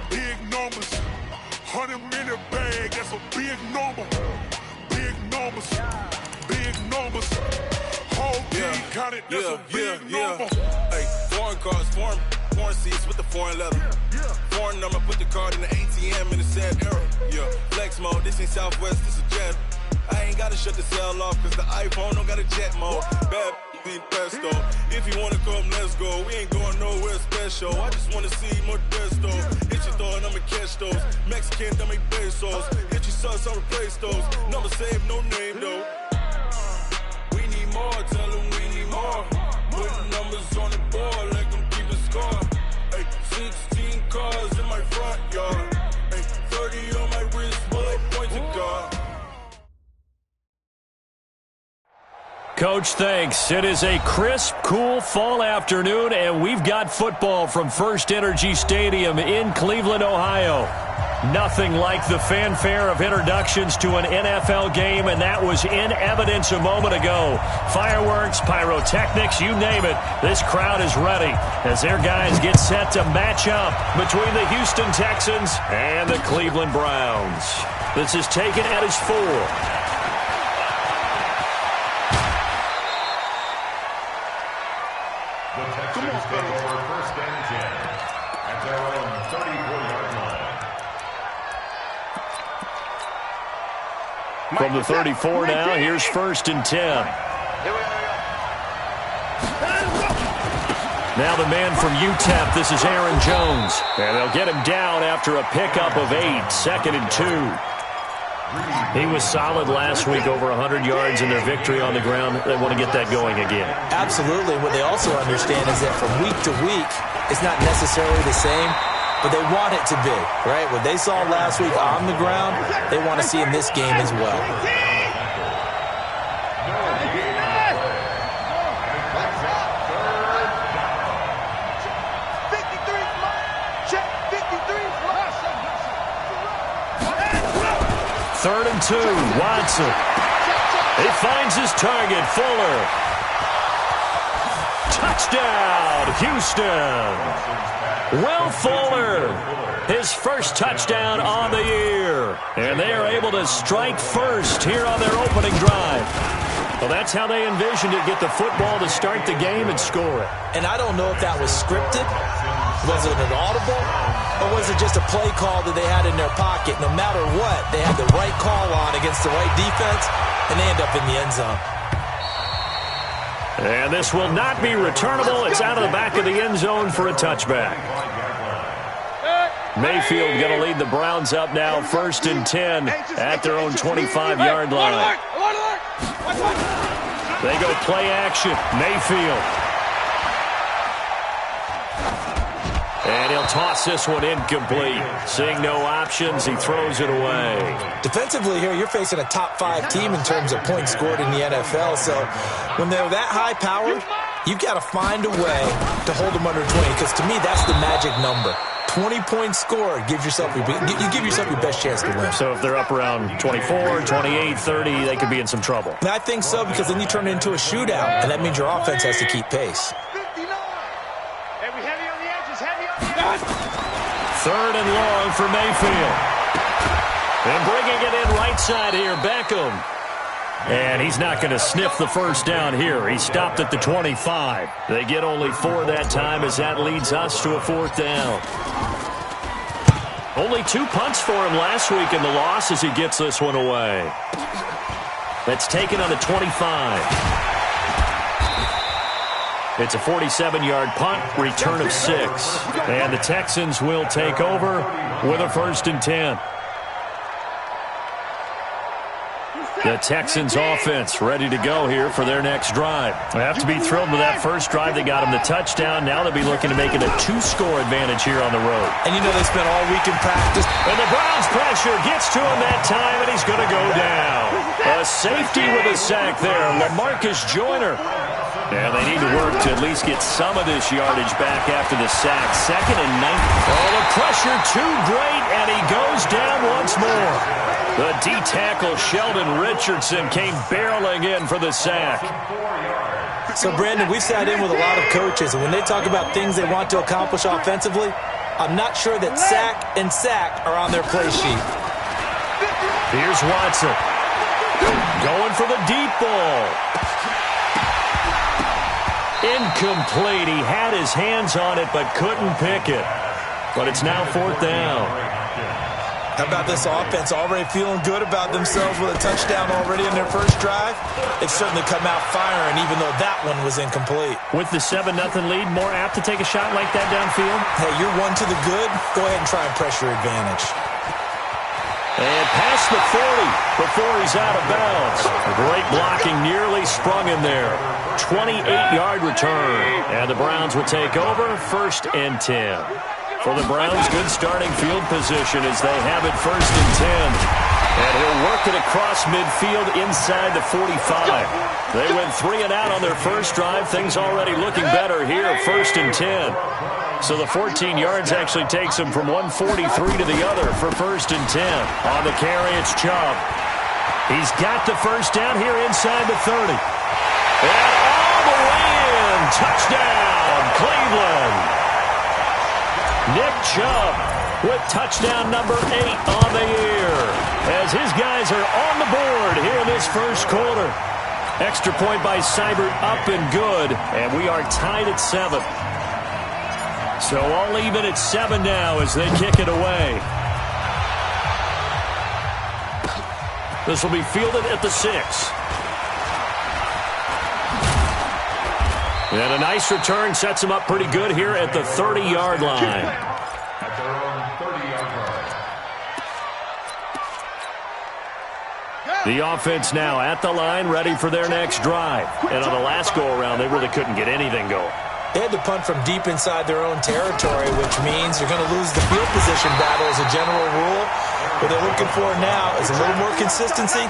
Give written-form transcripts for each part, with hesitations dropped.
Big numbers, 100-minute bag, that's a big number. Big numbers, whole team counted, that's a big number. Hey, foreign cars, foreign seats with the foreign leather. Foreign number, put the card in the ATM in the sad era. Yeah, flex mode, this ain't Southwest, this a jet. I ain't gotta shut the cell off, cause the iPhone don't got a jet mode. Bad being pesto. If you wanna come, let's go. We ain't going nowhere special. I just wanna see Modesto. Hit your thought, I'ma catch those. Mexican, I make pesos. Hit your sus, I'll replace those. Number saved, no name though. We need more, tell them we need more. Putting numbers on the board like I'm keeping score. Hey, 16 cars in my front yard. Hey, 30 on my wrist, bullet points to God. Coach, thanks. It is a crisp, cool fall afternoon, and we've got football from First Energy Stadium in Cleveland, Ohio. Nothing like the fanfare of introductions to an NFL game, and that was in evidence a moment ago. Fireworks, pyrotechnics, you name it. This crowd is ready as their guys get set to match up between the Houston Texans and the Cleveland Browns. This is taken at his 4. First and 10 at their own 34-yard line. From the 34 now, here's first and 10. Now the man from UTEP, this is Aaron Jones. And they'll get him down after a pickup of 8, second and 2. He was solid last week, over 100 yards in their victory on the ground. They want to get that going again. Absolutely. What they also understand is that from week to week, it's not necessarily the same, but they want it to be, right? What they saw last week on the ground, they want to see in this game as well. Third and 2, Watson. He finds his target, Fuller. Touchdown, Houston. Will Fuller, his first touchdown on the year. And they are able to strike first here on their opening drive. Well, that's how they envisioned it, get the football to start the game and score it. And I don't know if that was scripted. Was it an audible? Or was it just a play call that they had in their pocket? No matter what, they had the right call on against the right defense, and they end up in the end zone. And this will not be returnable. It's out of the back of the end zone for a touchback. Mayfield going to lead the Browns up now, first and 10 at their own 25-yard line. They go play action. Mayfield. And he'll toss this one incomplete. Seeing no options, he throws it away. Defensively here, you're facing a top-5 team in terms of points scored in the NFL. So when they're that high-powered, you've got to find a way to hold them under 20. Because to me, that's the magic number. 20 points scored gives yourself you give yourself your best chance to win. So if they're up around 24, 28, 30, they could be in some trouble. And I think so, because then you turn it into a shootout, and that means your offense has to keep pace. Third and long for Mayfield. And bringing it in right side here, Beckham. And he's not going to sniff the first down here. He stopped at the 25. They get only 4 that time as that leads us to a 4th down. Only 2 punts for him last week in the loss as he gets this one away. That's taken on the 25. It's a 47-yard punt, return of 6. And the Texans will take over with a first and 10. The Texans offense ready to go here for their next drive. They have to be thrilled with that first drive. They got them the touchdown. Now they'll be looking to make it a 2-score advantage here on the road. And you know they spent all week in practice. And the Browns pressure gets to him that time, and he's going to go down. A safety with a sack there. LaMarcus Joyner. Yeah, they need to work to at least get some of this yardage back after the sack. 2nd and 9. Oh, the pressure too great, and he goes down once more. The D-tackle Sheldon Richardson came barreling in for the sack. So, Brandon, we sat in with a lot of coaches, and when they talk about things they want to accomplish offensively, I'm not sure that sack and sack are on their play sheet. Here's Watson. Going for the deep ball. Incomplete. He had his hands on it but couldn't pick it. But it's now 4th down. How about this offense already feeling good about themselves with a touchdown already in their first drive? They've certainly come out firing, even though that one was incomplete. With the 7-0 lead, more apt to take a shot like that downfield? Hey, you're one to the good. Go ahead and try and press your advantage. And past the 40 before he's out of bounds. Great blocking nearly sprung him there. 28-yard return. And the Browns will take over 1st and 10. For the Browns, good starting field position as they have it 1st and 10. And he'll work it across midfield inside the 45. They went 3 and out on their first drive. Things already looking better here, 1st and 10. So the 14 yards actually takes him from 143 to the other for 1st and 10. On the carry, it's Chubb. He's got the first down here inside the 30. And all the way in. Touchdown, Cleveland. Nick Chubb with touchdown number 8 on the year as his guys are on the board here in this first quarter. Extra point by Seibert up and good, and we are tied at 7. So all even at 7 now as they kick it away. This will be fielded at the 6. And a nice return sets him up pretty good here at the 30-yard line. At their own 30-yard line. The offense now at the line, ready for their next drive. And on the last go-around, they really couldn't get anything going. They had to punt from deep inside their own territory, which means you're going to lose the field position battle as a general rule. What they're looking for now is a little more consistency,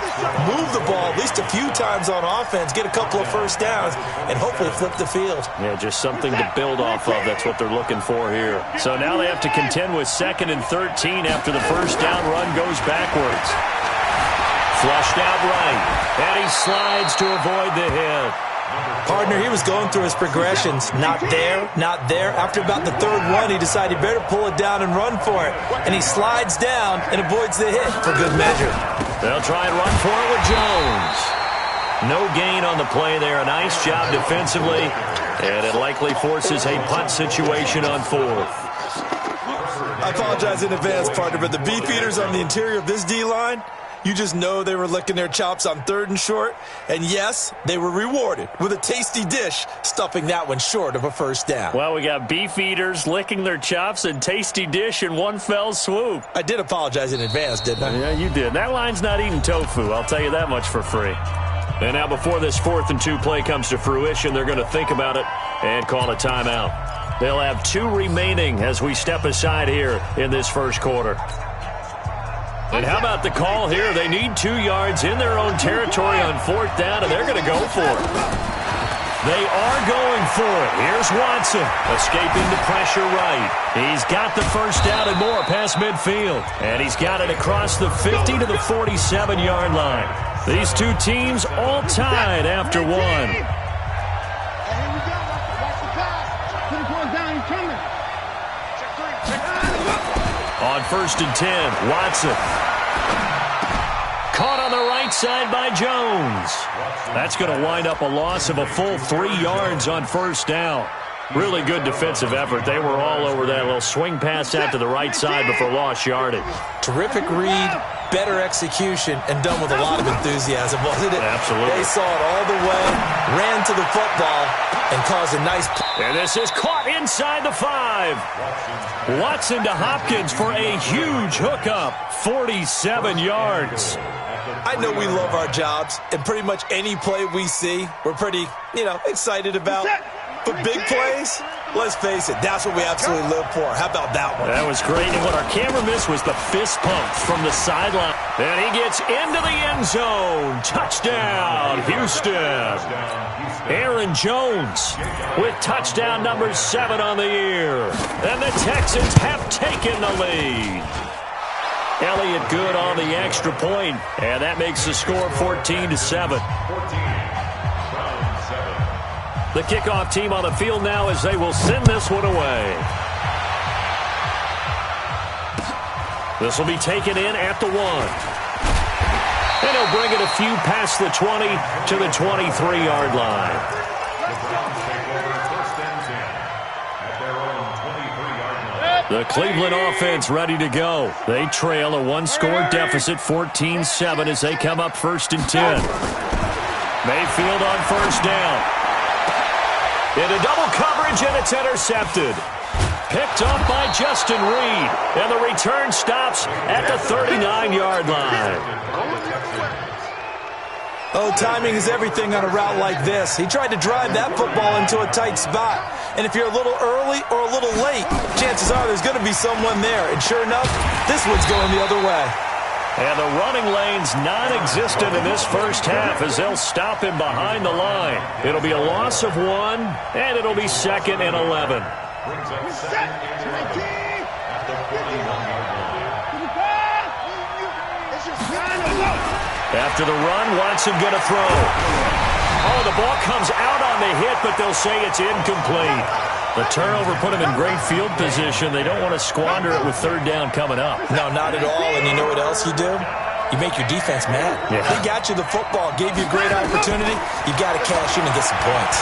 move the ball at least a few times on offense, get a couple of first downs, and hopefully flip the field. Yeah, just something to build off of. That's what they're looking for here. So now they have to contend with 2nd and 13 after the first down run goes backwards. Flushed out right, and he slides to avoid the hit. Partner, he was going through his progressions. Not there, not there. After about the 3rd one, he decided he better pull it down and run for it. And he slides down and avoids the hit for good measure. They'll try and run for it with Jones. No gain on the play there. A nice job defensively. And it likely forces a punt situation on 4th. I apologize in advance, partner, but the beefeaters on the interior of this D-line, you just know they were licking their chops on 3rd and short. And yes, they were rewarded with a tasty dish, stuffing that one short of a first down. Well, we got beef eaters licking their chops and tasty dish in one fell swoop. I did apologize in advance, didn't I? Yeah, you did. That line's not eating tofu, I'll tell you that much for free. And now before this 4th and 2 play comes to fruition, they're going to think about it and call a timeout. They'll have 2 remaining as we step aside here in this first quarter. And how about the call here? They need 2 yards in their own territory on 4th down, and they're going to go for it. They are going for it. Here's Watson, escaping the pressure right. He's got the first down and more past midfield. And he's got it across the 50 to the 47-yard line. These 2 teams all tied after 1. On 1st and 10, Watson. Caught on the right side by Jones. That's going to wind up a loss of a full 3 yards on 1st down. Really good defensive effort. They were all over that little swing pass out to the right side before lost yardage. Terrific read, better execution, and done with a lot of enthusiasm, wasn't it? Absolutely. They saw it all the way, ran to the football, and caused a nice... And this is caught inside the 5. Watson to Hopkins for a huge hookup, 47 yards. I know we love our jobs, and pretty much any play we see, we're pretty, excited about. But big plays, let's face it, that's what we absolutely live for. How about that one? That was great, and what our camera missed was the fist pump from the sideline. And he gets into the end zone. Touchdown, Houston. Aaron Jones with touchdown number 7 on the year. And the Texans have taken the lead. Elliott Good on the extra point, and that makes the score 14-7. The kickoff team on the field now as they will send this one away. This will be taken in at the 1. And he'll bring it a few past the 20 to the 23-yard line. The Cleveland offense ready to go. They trail a one-score deficit, 14-7, as they come up 1st and 10. Mayfield on first down. Into double coverage, and it's intercepted. Picked up by Justin Reed. And the return stops at the 39-yard line. Oh, timing is everything on a route like this. He tried to drive that football into a tight spot. And if you're a little early or a little late, chances are there's going to be someone there. And sure enough, this one's going the other way. And the running lane's non-existent in this first half as they'll stop him behind the line. It'll be a loss of 1, and it'll be 2nd and 11. After the run, Watson going to throw. Oh, the ball comes out on the hit, but they'll say it's incomplete. The turnover put him in great field position. They don't want to squander it with 3rd down coming up. No, not at all. And you know what else you do? You make your defense mad. Yeah. They got you the football, gave you a great opportunity. You got to cash in and get some points.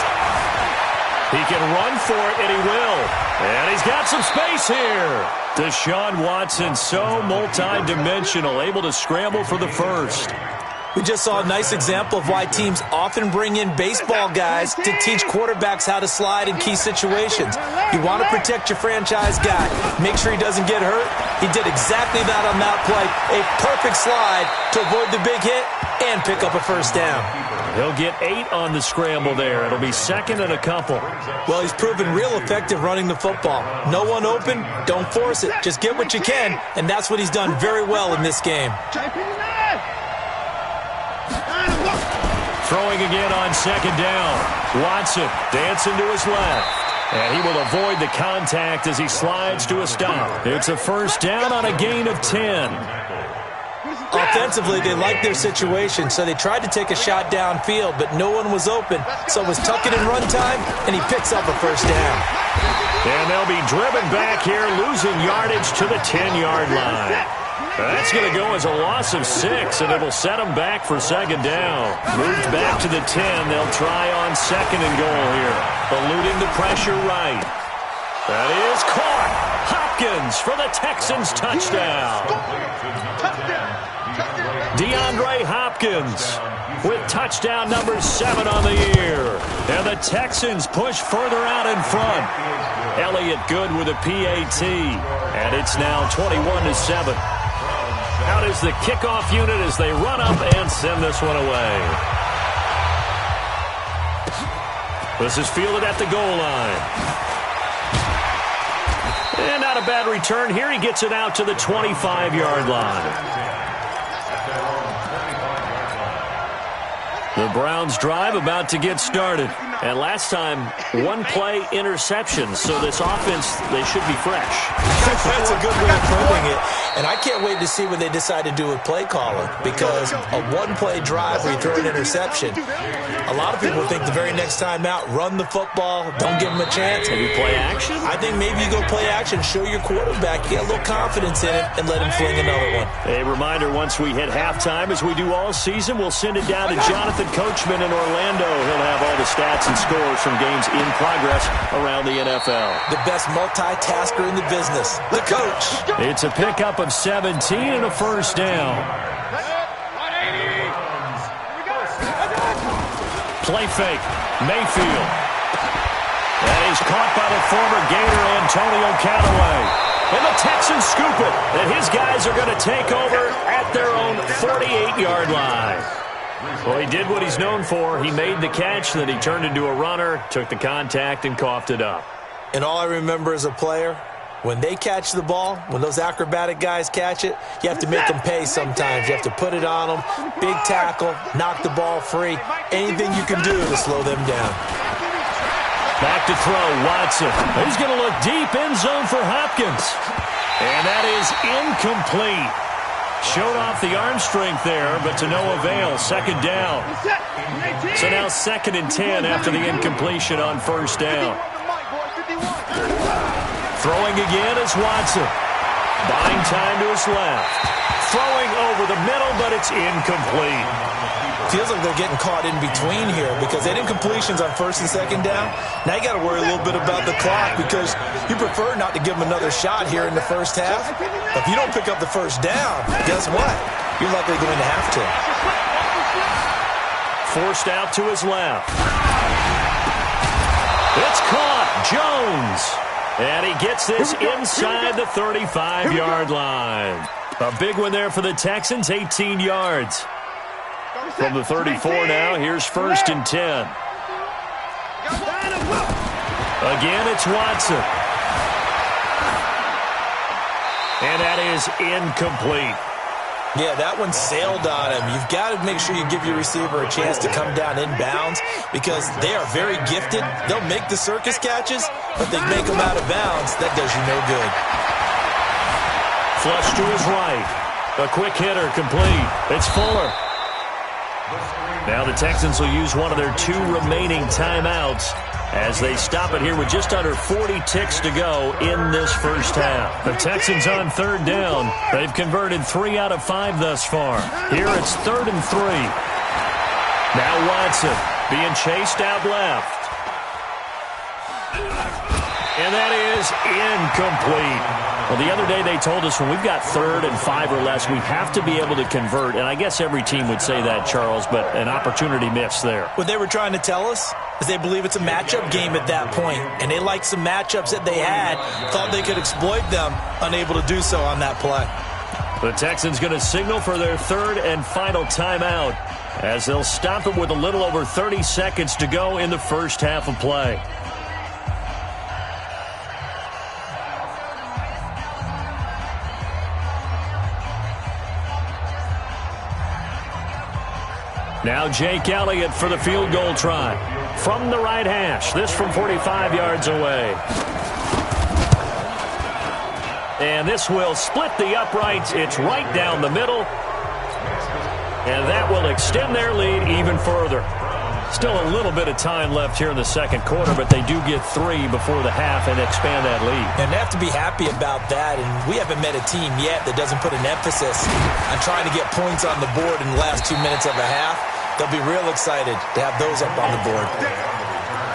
He can run for it, and he will. And he's got some space here. Deshaun Watson, so multi-dimensional, able to scramble for the first. We just saw a nice example of why teams often bring in baseball guys to teach quarterbacks how to slide in key situations. You want to protect your franchise guy. Make sure he doesn't get hurt. He did exactly that on that play. A perfect slide to avoid the big hit and pick up a first down. He'll get 8 on the scramble there. It'll be 2nd and a couple. Well, he's proven real effective running the football. No one open, don't force it. Just get what you can, and that's what he's done very well in this game. Throwing again on 2nd down. Watson dancing to his left. And he will avoid the contact as he slides to a stop. It's a first down on a gain of 10. Offensively, they liked their situation, so they tried to take a shot downfield, but no one was open. So it was tuck it in run time, and he picks up a first down. And they'll be driven back here, losing yardage to the 10-yard line. That's going to go as a loss of 6, and it'll set them back for 2nd down. Moved back to the 10. They'll try on 2nd and goal here. Eluding the pressure right. That is caught. Hopkins for the Texans touchdown. DeAndre Hopkins with touchdown number 7 on the year. And the Texans push further out in front. Elliott Good with a PAT. And it's now 21-7. Out is the kickoff unit as they run up and send this one away. This is fielded at the goal line. And not a bad return here. He gets it out to the 25-yard line. The Browns drive about to get started. And last time, 1-play interception. So this offense, they should be fresh. That's a good way of putting it. And I can't wait to see what they decide to do with play calling, because a 1-play drive where you throw an interception, a lot of people think the very next time out, run the football, don't give them a chance. Maybe play action? I think maybe you go play action, show your quarterback, get a little confidence in it, and let him fling another one. A reminder, once we hit halftime, as we do all season, we'll send it down to Jonathan Coachman in Orlando. He'll have all the stats and scores from games in progress around the NFL. The best multitasker in the business, the coach. It's a pickup of 17 and a first down. Play fake. Mayfield. And he's caught by the former Gator Antonio Callaway. And the Texans scoop it. And his guys are going to take over at their own 48-yard line. Well, he did what he's known for. He made the catch, then he turned into a runner, took the contact, and coughed it up. And all I remember as a player, when they catch the ball, when those acrobatic guys catch it, you have to make them pay sometimes. You have to put it on them, big tackle, knock the ball free, anything you can do to slow them down. Back to throw, Watson. He's going to look deep end zone for Hopkins. And that is incomplete. Showed off the arm strength there, but to no avail. Second down. So now 2nd and 10 after the incompletion on first down. Throwing again is Watson. Buying time to his left. Throwing over the middle, but it's incomplete. Feels like they're getting caught in between here because they did incompletions on 1st and 2nd down. Now you got to worry a little bit about the clock because you prefer not to give them another shot here in the first half. If you don't pick up the first down, guess what? You're likely going to have to. Forced out to his left. It's caught. Jones. And he gets this inside the 35-yard line. A big one there for the Texans, 18 yards. From the 34 now, here's 1st and 10. Again, it's Watson. And that is incomplete. Yeah, that one sailed on him. You've got to make sure you give your receiver a chance to come down inbounds because they are very gifted. They'll make the circus catches, but they make them out of bounds. That does you no good. Flush to his right. A quick hitter complete. It's Fuller. Now the Texans will use one of their 2 remaining timeouts as they stop it here with just under 40 ticks to go in this first half. The Texans on 3rd down. They've converted 3 out of 5 thus far. Here it's 3rd and 3. Now Watson being chased out left. And that is incomplete. Well, the other day they told us when we've got 3rd and 5 or less, we have to be able to convert. And I guess every team would say that, Charles, but an opportunity missed there. What they were trying to tell us is they believe it's a matchup game at that point. And they liked some matchups that they had, thought they could exploit them, unable to do so on that play. The Texans going to signal for their 3rd and final timeout as they'll stop it with a little over 30 seconds to go in the first half of play. Now Jake Elliott for the field goal try. From the right hash. This from 45 yards away. And this will split the uprights. It's right down the middle. And that will extend their lead even further. Still a little bit of time left here in the second quarter, but they do get 3 before the half and expand that lead. And they have to be happy about that, and we haven't met a team yet that doesn't put an emphasis on trying to get points on the board in the last 2 minutes of a half. They'll be real excited to have those up on the board.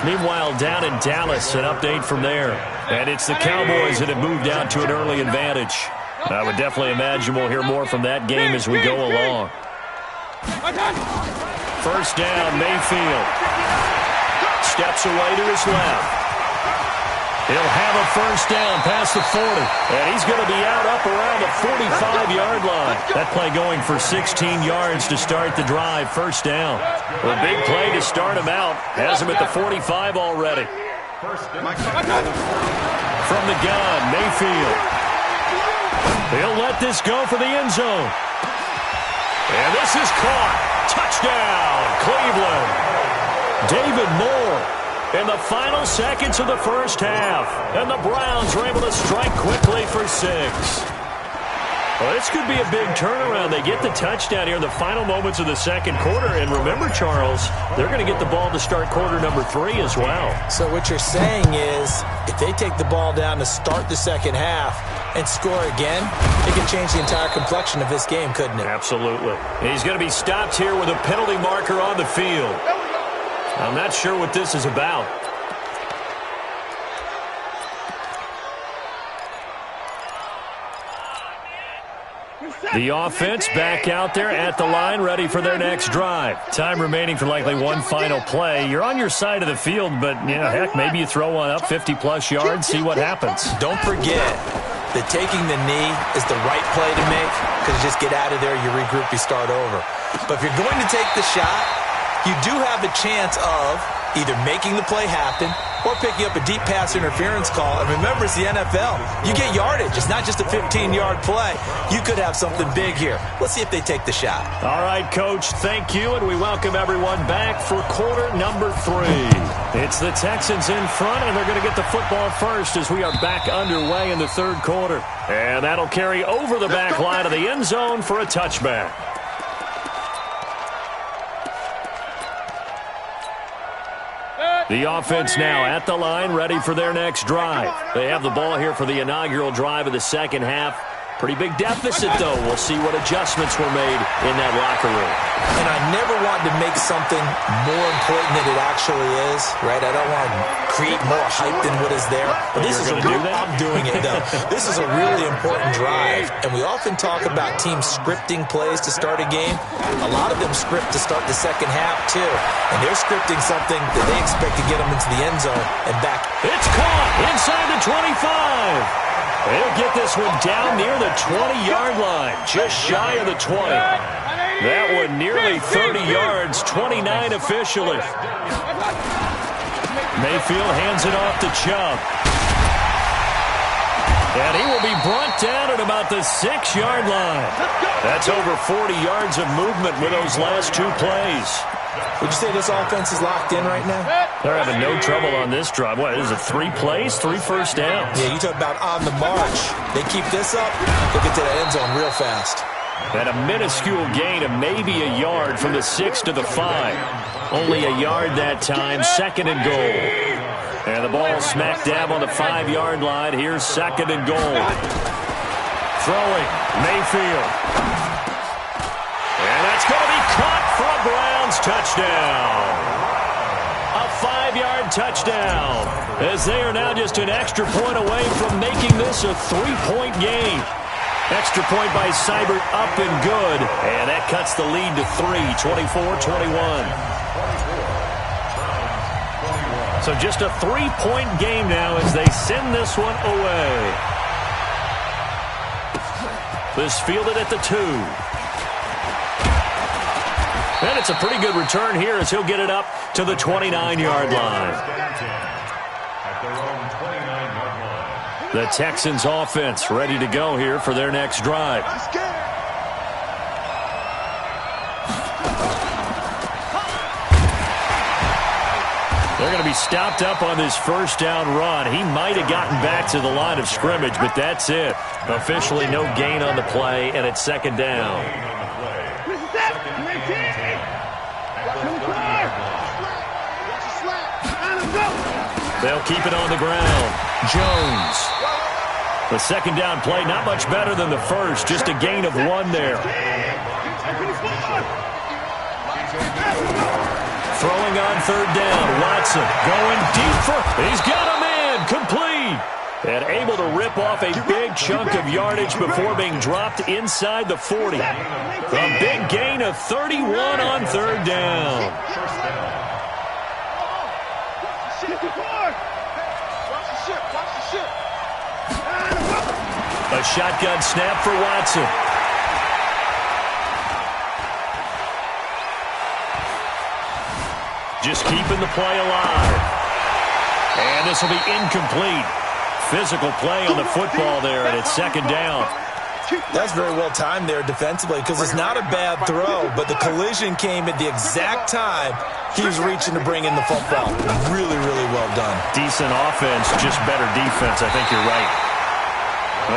Meanwhile, down in Dallas, an update from there. And it's the Cowboys that have moved out to an early advantage. I would definitely imagine we'll hear more from that game as we go along. First down, Mayfield. Steps away to his left. He'll have a first down past the 40. And he's going to be out up around the 45-yard line. That play going for 16 yards to start the drive. First down. A big play to start him out. Has him at the 45 already. From the gun, Mayfield. He'll let this go for the end zone. And this is caught. Touchdown, Cleveland. David Moore in the final seconds of the first half. And the Browns are able to strike quickly for 6. Well, this could be a big turnaround. They get the touchdown here in the final moments of the second quarter. And remember, Charles, they're going to get the ball to start quarter number 3 as well. So what you're saying is if they take the ball down to start the second half and score again, it could change the entire complexion of this game, couldn't it? Absolutely. He's going to be stopped here with a penalty marker on the field. I'm not sure what this is about. The offense back out there at the line, ready for their next drive. Time remaining for likely one final play. You're on your side of the field, but, heck, maybe you throw one up 50-plus yards, see what happens. Don't forget that taking the knee is the right play to make, because you just get out of there, you regroup, you start over. But if you're going to take the shot, you do have a chance of either making the play happen or picking up a deep pass interference call. And remember, it's the NFL. You get yardage. It's not just a 15-yard play. You could have something big here. Let's see if they take the shot. All right, Coach, thank you, and we welcome everyone back for quarter number 3. It's the Texans in front, and they're going to get the football first as we are back underway in the third quarter. And that'll carry over the back line of the end zone for a touchback. The offense now at the line, ready for their next drive. They have the ball here for the inaugural drive of the second half. Pretty big deficit, though. We'll see what adjustments were made in that locker room. And I never wanted to make something more important than it actually is, right? I don't want to create more hype than what is there. But this is I'm doing it, though. This is a really important drive. And we often talk about teams scripting plays to start a game. A lot of them script to start the second half, too. And they're scripting something that they expect to get them into the end zone and back. It's caught inside the 25. They'll get this one down near the 20-yard line, just shy of the 20. That one nearly 30 yards, 29 officially. Mayfield hands it off to Chubb. And he will be brought down at about the 6-yard line. That's over 40 yards of movement with those last 2 plays. Would you say this offense is locked in right now? They're having no trouble on this drive. What, is it 3 plays, 3 first downs? Yeah, you talk about on the march. They keep this up, they'll get to the end zone real fast. And a minuscule gain of maybe a yard from the 6 to the 5. Only a yard that time, second and goal. And the ball smack dab on the 5-yard line. Here's second and goal. Throwing, Mayfield. And that's going to be caught for a Browns touchdown. A 5-yard touchdown, as they are now just an extra point away from making this a 3-point game. Extra point by Seibert, up and good. And that cuts the lead to 3, 24-21. So just a 3-point game now as they send this one away. This fielded at the 2. And it's a pretty good return here as he'll get it up to the 29-yard line. The Texans offense ready to go here for their next drive. They're going to be stopped up on this first down run. He might have gotten back to the line of scrimmage, but that's it. Officially no gain on the play, and it's second down. They'll keep it on the ground. Jones. The second down play, not much better than the first. Just a gain of 1 there. Throwing on third down. Watson going deep for... He's got a man. Complete. And able to rip off a big chunk of yardage before being dropped inside the 40. A big gain of 31 on third down. A shotgun snap for Watson. Just keeping the play alive. And this will be incomplete. Physical play on the football there, and it's second down. That's very well timed there defensively because it's not a bad throw, but the collision came at the exact time he was reaching to bring in the football. Really, really well done. Decent offense, just better defense. I think you're right.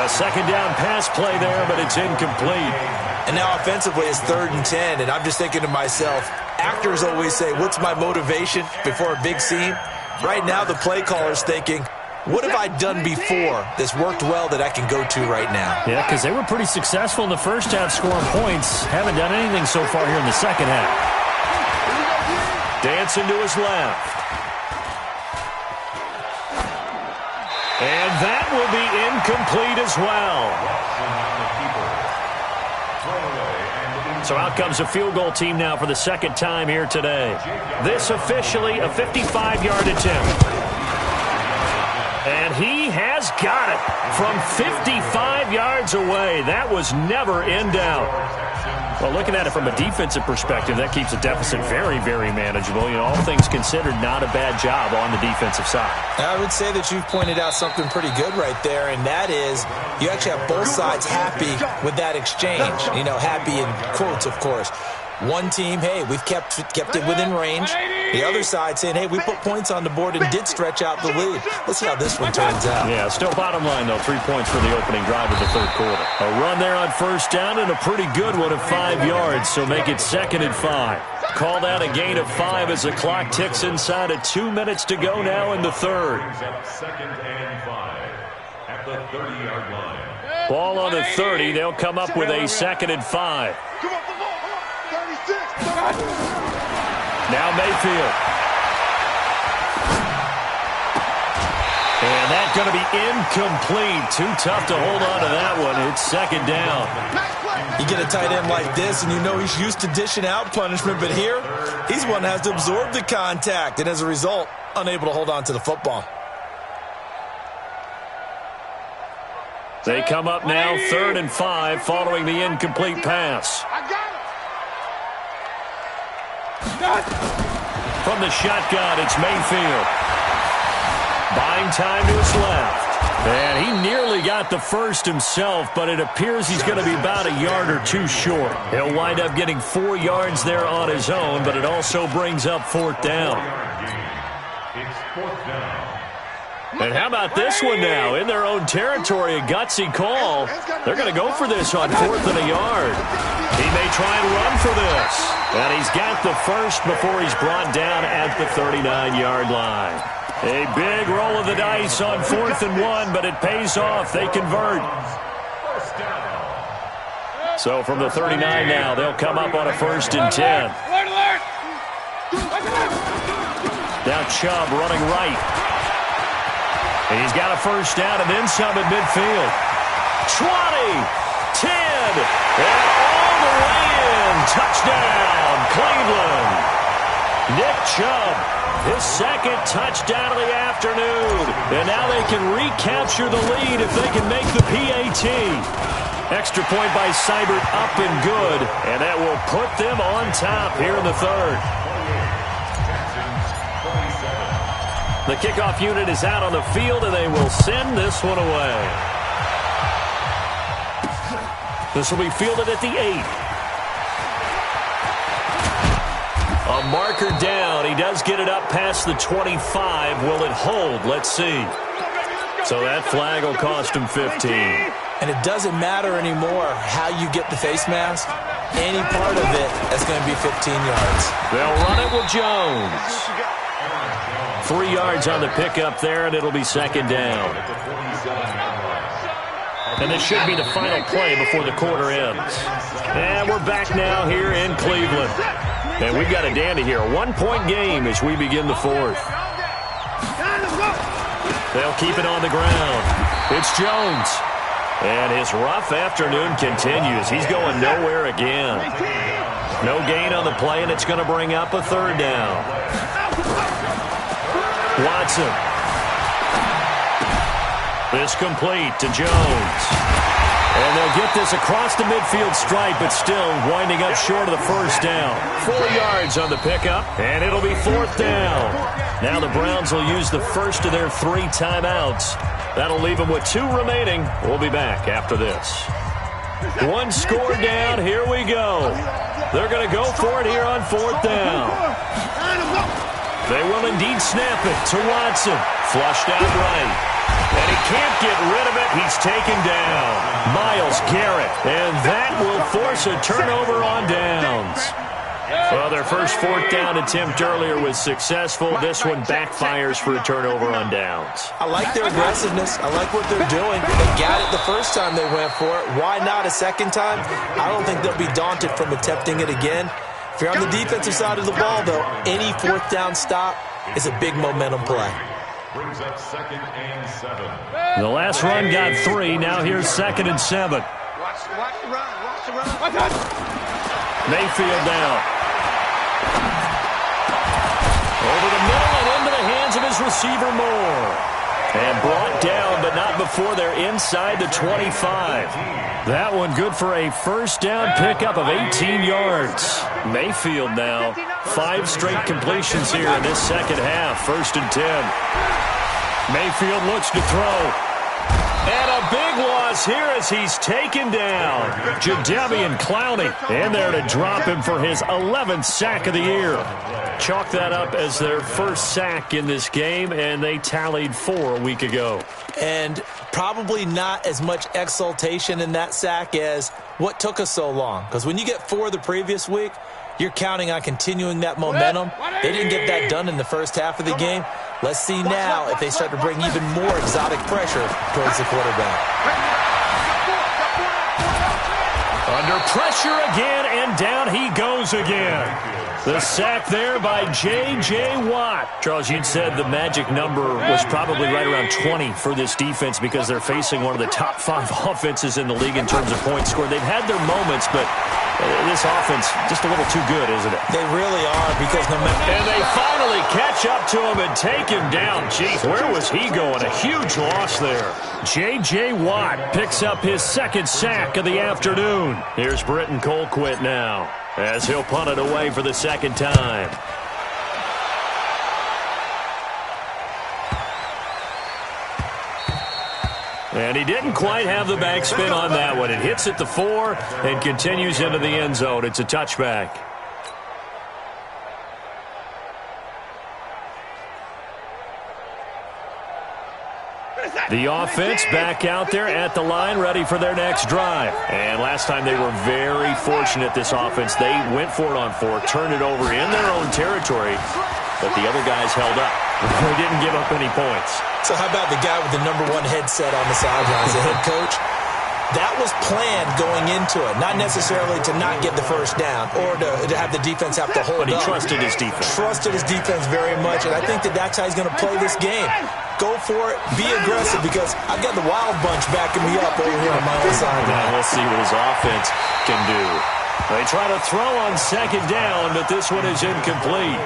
A second down pass play there, but it's incomplete. And now offensively it's 3rd and 10, and I'm just thinking to myself, actors always say, what's my motivation before a big scene? Right now the play caller's thinking, what have I done before that's worked well that I can go to right now? Yeah, because they were pretty successful in the first half scoring points. Haven't done anything so far here in the second half. Dancing to his left. And that will be incomplete as well. So out comes a field goal team now for the second time here today. This officially a 55-yard attempt. And he has got it from 55 yards away. That was never in doubt. Well, looking at it from a defensive perspective, that keeps the deficit very, very manageable. You know, all things considered, not a bad job on the defensive side. I would say that you've pointed out something pretty good right there, and that is you actually have both sides happy with that exchange. You know, happy in quotes, of course. One team, hey, we've kept it within range. The other side saying, hey, we put points on the board and did stretch out the lead. Let's see how this one turns out. Yeah, still bottom line, though, 3 points for the opening drive of the third quarter. A run there on first down and a pretty good one of 5 yards, so make it 2nd and 5. Call that a gain of 5 as the clock ticks inside of 2 minutes to go now in the third. 2nd and 5 at the 30-yard line. Ball on the 30. They'll come up with a 2nd and 5. Now Mayfield. And that's going to be incomplete. Too tough to hold on to that one. It's 2nd down. You get a tight end like this, and you know he's used to dishing out punishment, but here, he's one that has to absorb the contact, and as a result, unable to hold on to the football. They come up now 3rd and 5 following the incomplete pass. From the shotgun, it's Mayfield. Buying time to his left. And he nearly got the first himself, but it appears he's going to be about a yard or two short. He'll wind up getting 4 yards there on his own, but it also brings up 4th down. It's 4th down. And how about this one now? In their own territory, a gutsy call. They're going to go for this on 4th and a yard. He may try and run for this. And he's got the first before he's brought down at the 39-yard line. A big roll of the dice on 4th and 1, but it pays off. They convert. So from the 39 now, they'll come up on a 1st and 10. Now Chubb running right. And he's got a first down and then some at midfield. 20, 10, and all the way in. Touchdown, Cleveland. Nick Chubb, his 2nd touchdown of the afternoon. And now they can recapture the lead if they can make the PAT. Extra point by Seibert up and good. And that will put them on top here in the third. The kickoff unit is out on the field, and they will send this one away. This will be fielded at the 8. A marker down. He does get it up past the 25. Will it hold? Let's see. So that flag will cost him 15. And it doesn't matter anymore how you get the face mask. Any part of it is going to be 15 yards. They'll run it with Jones. 3 yards on the pickup there, and it'll be 2nd down. And this should be the final play before the quarter ends. And we're back now here in Cleveland. And we've got a dandy here. A 1-point game as we begin the 4th. They'll keep it on the ground. It's Jones. And his rough afternoon continues. He's going nowhere again. No gain on the play, and it's going to bring up a 3rd down. Watson. This complete to Jones. And they'll get this across the midfield stripe, but still winding up short of the first down. 4 yards on the pickup, and it'll be 4th down. Now the Browns will use the first of their 3 timeouts. That'll leave them with 2 remaining. We'll be back after this. 1 score down. Here we go. They're going to go for it here on 4th down. They will indeed snap it to Watson. Flushed out right. And he can't get rid of it. He's taken down. Myles Garrett. And that will force a turnover on downs. Well, their first 4th down attempt earlier was successful. This one backfires for a turnover on downs. I like their aggressiveness. I like what they're doing. They got it the first time they went for it. Why not a second time? I don't think they'll be daunted from attempting it again. If you're on the defensive side of the ball, though, any 4th down stop is a big momentum play. Brings up 2nd and 7. The last run got 3. Now here's 2nd and 7. Watch the run. Watch the run. Mayfield now. Over the middle and into the hands of his receiver Moore. And brought down, but not before they're inside the 25. That one good for a first down pickup of 18 yards. Mayfield now, 5 straight completions here in this second half. 1st and 10. Mayfield looks to throw. And a big loss here as he's taken down. Jadeveon Clowney in there to drop him for his 11th sack of the year. Chalk that up as their first sack in this game, and they tallied 4 a week ago. And probably not as much exultation in that sack as what took us so long. Because when you get 4 the previous week, you're counting on continuing that momentum. They didn't get that done in the first half of the game. Let's see now if they start to bring even more exotic pressure towards the quarterback. Under pressure again, and down he goes again. The sack there by J.J. Watt. Charles, you'd said the magic number was probably right around 20 for this defense because they're facing one of the top 5 offenses in the league in terms of points scored. They've had their moments, but this offense just a little too good, isn't it? They really are because no matter... And they finally catch up to him and take him down. Jeez, where was he going? A huge loss there. J.J. Watt picks up his 2nd sack of the afternoon. Here's Britton Colquitt now as he'll punt it away for the 2nd time. And he didn't quite have the backspin on that one. It hits at the 4 and continues into the end zone. It's a touchback. The offense back out there at the line, ready for their next drive. And last time they were very fortunate, this offense. They went for it on 4, turned it over in their own territory, but the other guys held up. They didn't give up any points. So how about the guy with the #1 headset on the sidelines, the head coach? That was planned going into it, not necessarily to not get the first down or to have the defense have to hold up. But he trusted his defense. Trusted his defense very much, and I think that's how he's going to play this game. Go for it, be aggressive, because I've got the wild bunch backing me up over here on my own side. Now we'll see what his offense can do. They try to throw on 2nd down, but this one is incomplete.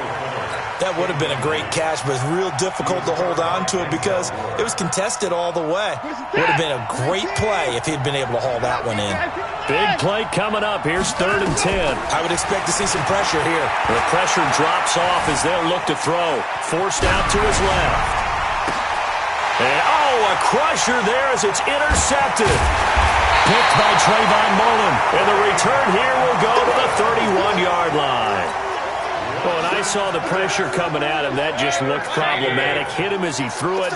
That would have been a great catch, but it's real difficult to hold on to it because it was contested all the way. Would have been a great play if he'd been able to haul that one in. Big play coming up. Here's 3rd and 10. I would expect to see some pressure here. The pressure drops off as they'll look to throw. Forced out to his left. And, a crusher there as it's intercepted. Picked by Trayvon Mullen. And the return here will go to the 31-yard line. Well, when I saw the pressure coming at him, that just looked problematic. Hit him as he threw it,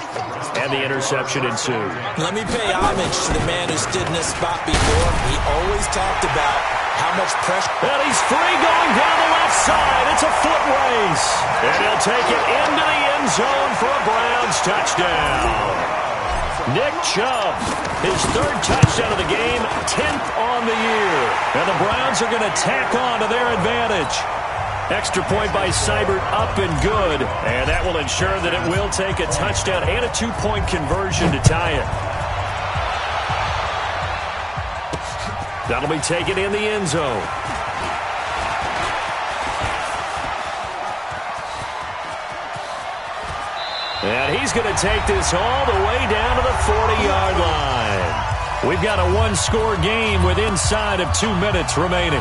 and the interception ensued. Let me pay homage to the man who stood in this spot before. He always talked about how much pressure. And he's free going down the left side. It's a foot race. And he'll take it into the end zone for a Browns touchdown. Nick Chubb, his 3rd touchdown of the game, 10th on the year. And the Browns are going to tack on to their advantage. Extra point by Seibert, up and good. And that will ensure that it will take a touchdown and a 2-point conversion to tie it. That'll be taken in the end zone. And he's going to take this all the way down to the 40-yard line. We've got a 1-score game with inside of 2 minutes remaining.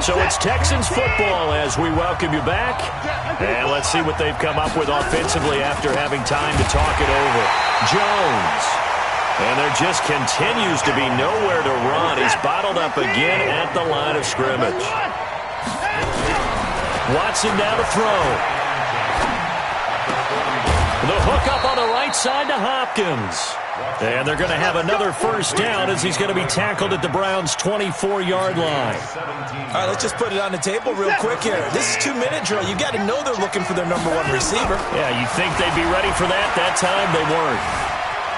So it's Texans football as we welcome you back. And let's see what they've come up with offensively after having time to talk it over. Jones. And there just continues to be nowhere to run. He's bottled up again at the line of scrimmage. Watson now to throw. The hook up on the right side to Hopkins. And they're going to have another first down as he's going to be tackled at the Browns' 24-yard line. All right, let's just put it on the table real quick here. This is 2-minute drill. You got to know they're looking for their #1 receiver. Yeah, you'd think they'd be ready for that. That time they weren't.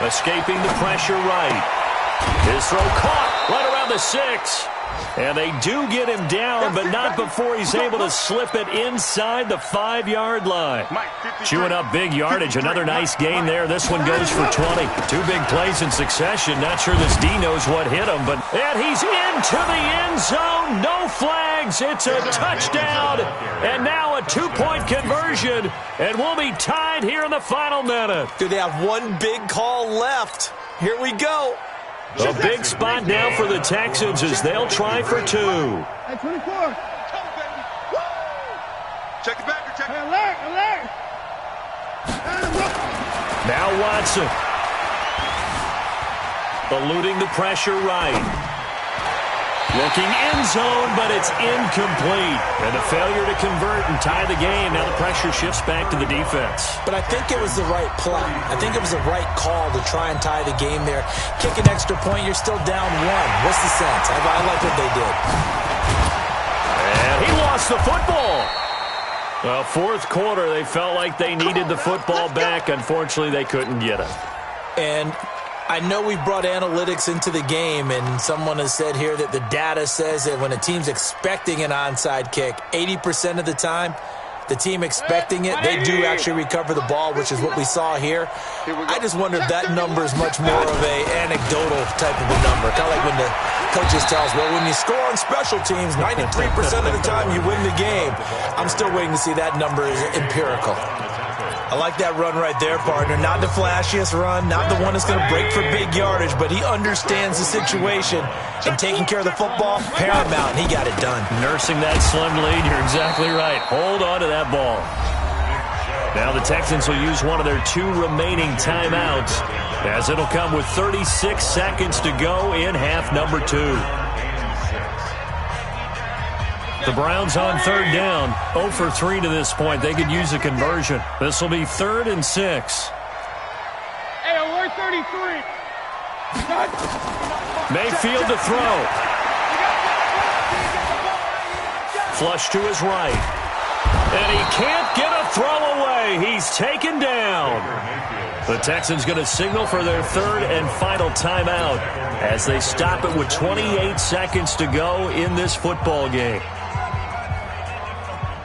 Escaping the pressure right. His throw caught right around the 6. And they do get him down, but not before he's able to slip it inside the 5-yard line. Chewing up big yardage. Another nice gain there. This one goes for 20. 2 big plays in succession. Not sure this D knows what hit him, and he's into the end zone. No flags. It's a touchdown. And now a 2-point conversion. And we'll be tied here in the final minute. Do they have one big call left? Here we go. A big spot now for the Texans as they'll try for 2. Hey, 24. Check it back. Check it. Alert. Now Watson. Eluding the pressure right. Looking end zone, but it's incomplete. And a failure to convert and tie the game. Now the pressure shifts back to the defense. But I think it was the right play. I think it was the right call to try and tie the game there. Kick an extra point, you're still down 1. What's the sense? I like what they did. And he lost the football. Well, fourth quarter, they felt like they needed the football back. Unfortunately, they couldn't get it. And I know we brought analytics into the game, and someone has said here that the data says that when a team's expecting an onside kick, 80% of the time, the team expecting it, they do actually recover the ball, which is what we saw here. I just wonder if that number is much more of an anecdotal type of a number. Kind of like when the coaches tell us, well, when you score on special teams, 93% of the time you win the game. I'm still waiting to see that number is empirical. I like that run right there, partner. Not the flashiest run, not the one that's going to break for big yardage, but he understands the situation, and taking care of the football, paramount, and he got it done. Nursing that slim lead, you're exactly right. Hold on to that ball. Now the Texans will use one of their 2 remaining timeouts, as it'll come with 36 seconds to go in half number 2. The Browns on third down, 0 for 3 to this point. They could use a conversion. This will be 3rd and 6. Hey, alert 33. Mayfield to throw. Flush to his right. And he can't get a throw away. He's taken down. The Texans going to signal for their 3rd and final timeout as they stop it with 28 seconds to go in this football game.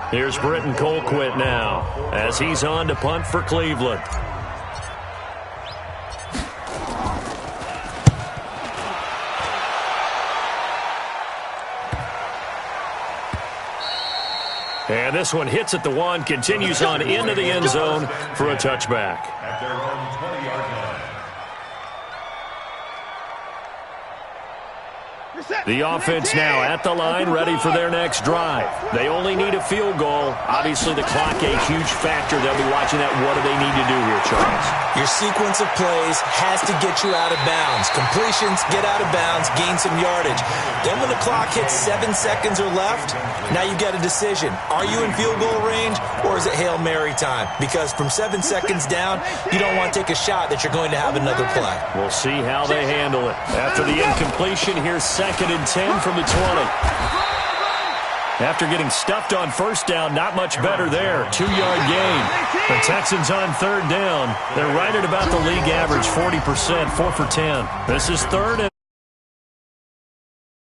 Here's Britton Colquitt now as he's on to punt for Cleveland. And this one hits at the 1, continues on into the end zone for a touchback. At their own 20-yard line. The offense now at the line, ready for their next drive. They only need a field goal. Obviously, the clock a huge factor. They'll be watching that. What do they need to do here, Charles? Your sequence of plays has to get you out of bounds. Completions, get out of bounds, gain some yardage. Then when the clock hits 7 seconds or left, now you've got a decision. Are you in field goal range, or is it Hail Mary time? Because from 7 seconds down, you don't want to take a shot that you're going to have another play. We'll see how they handle it. After the incompletion, here's 2nd and 10 from the 20. After getting stuffed on first down, not much better there. 2-yard gain. The Texans on third down. They're right at about the league average, 40%, 4 for 10. This is 3rd and